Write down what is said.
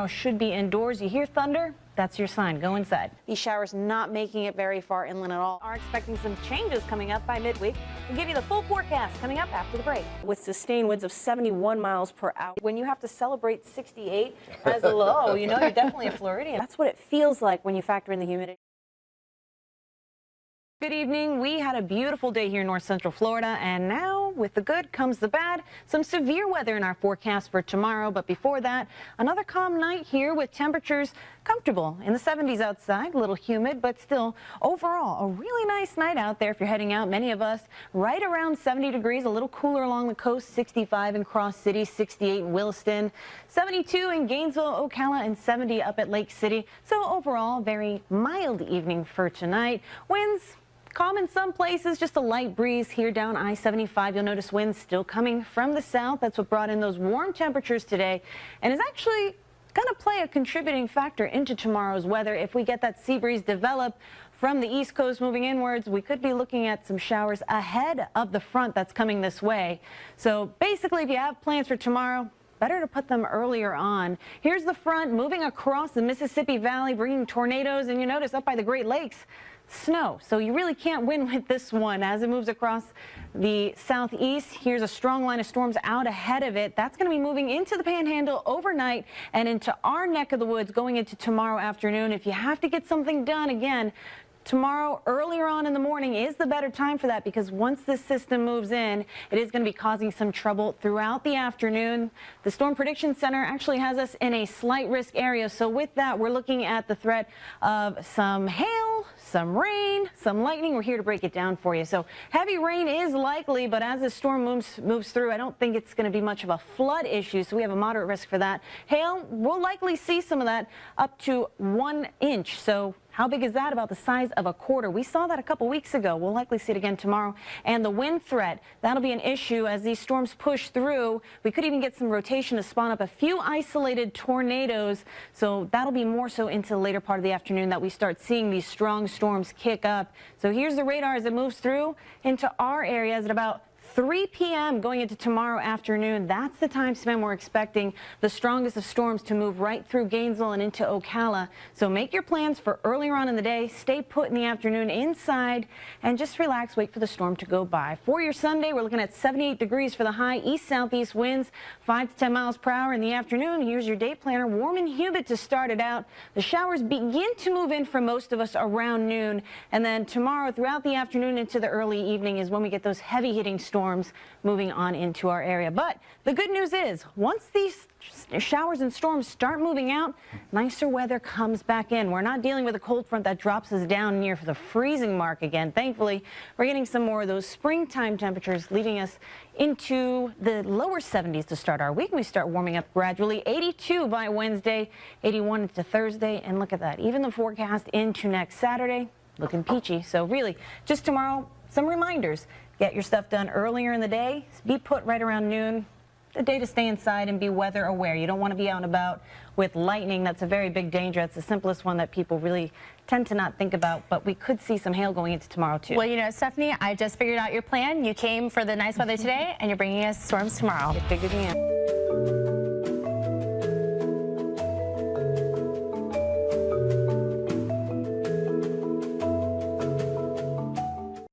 tomorrow should be indoors. You hear thunder? That's your sign. Go inside. These showers not making it very far inland at all. Are expecting some changes coming up by midweek. We'll give you the full forecast coming up after the break. With sustained winds of 71 miles per hour. When you have to celebrate 68 as a low, you know you're definitely a Floridian. That's what it feels like when you factor in the humidity. Good evening. We had a beautiful day here in North Central Florida, and now with the good comes the bad. Some severe weather in our forecast for tomorrow, but before that, another calm night here with temperatures comfortable in the 70s outside, a little humid, but still overall a really nice night out there if you're heading out. Many of us right around 70 degrees, a little cooler along the coast, 65 in Cross City, 68 in Williston, 72 in Gainesville, Ocala, and 70 up at Lake City. So overall, very mild evening for tonight. Winds calm in some places, just a light breeze here down I-75. You'll notice winds still coming from the south. That's what brought in those warm temperatures today and is actually going to play a contributing factor into tomorrow's weather. If we get that sea breeze develop from the east coast moving inwards, we could be looking at some showers ahead of the front that's coming this way. So basically, if you have plans for tomorrow, better to put them earlier on. Here's the front moving across the Mississippi Valley, bringing tornadoes, and you notice up by the Great Lakes, snow. So you really can't win with this one as it moves across the southeast. Here's a strong line of storms out ahead of it. That's going to be moving into the Panhandle overnight and into our neck of the woods going into tomorrow afternoon. If you have to get something done, again, tomorrow earlier on in the morning is the better time for that, because once this system moves in, it is going to be causing some trouble throughout the afternoon. The Storm Prediction Center actually has us in a slight risk area. So with that, we're looking at the threat of some hail, some rain, some lightning. We're here to break it down for you. So heavy rain is likely, but as the storm moves through, I don't think it's going to be much of a flood issue. So we have a moderate risk for that. Hail, we'll likely see some of that up to 1 inch. So how big is that? About the size of a quarter. We saw that a couple weeks ago. We'll likely see it again tomorrow. And the wind threat, that'll be an issue as these storms push through. We could even get some rotation to spawn up a few isolated tornadoes. So that'll be more so into the later part of the afternoon that we start seeing these strong storms kick up. So here's the radar as it moves through into our areas at about 3 p.m. going into tomorrow afternoon. That's the time span we're expecting the strongest of storms to move right through Gainesville and into Ocala. So make your plans for earlier on in the day. Stay put in the afternoon inside and just relax. Wait for the storm to go by. For your Sunday, we're looking at 78 degrees for the high. East-southeast winds 5 to 10 miles per hour in the afternoon. Here's your day planner. Warm and humid to start it out. The showers begin to move in for most of us around noon. And then tomorrow throughout the afternoon into the early evening is when we get those heavy hitting storms moving on into our area. But the good news is once these showers and storms start moving out, nicer weather comes back in. We're not dealing with a cold front that drops us down near the freezing mark again. Thankfully, we're getting some more of those springtime temperatures leading us into the lower 70s to start our week. We start warming up gradually. 82 by Wednesday, 81 into Thursday, and look at that. Even the forecast into next Saturday looking peachy. So really, just tomorrow, some reminders. Get your stuff done earlier in the day. Be put right around noon. The day to stay inside and be weather aware. You don't want to be out and about with lightning. That's a very big danger. It's the simplest one that people really tend to not think about, but we could see some hail going into tomorrow too. Well, you know, Stephanie, I just figured out your plan. You came for the nice weather today and you're bringing us storms tomorrow. You figured me out.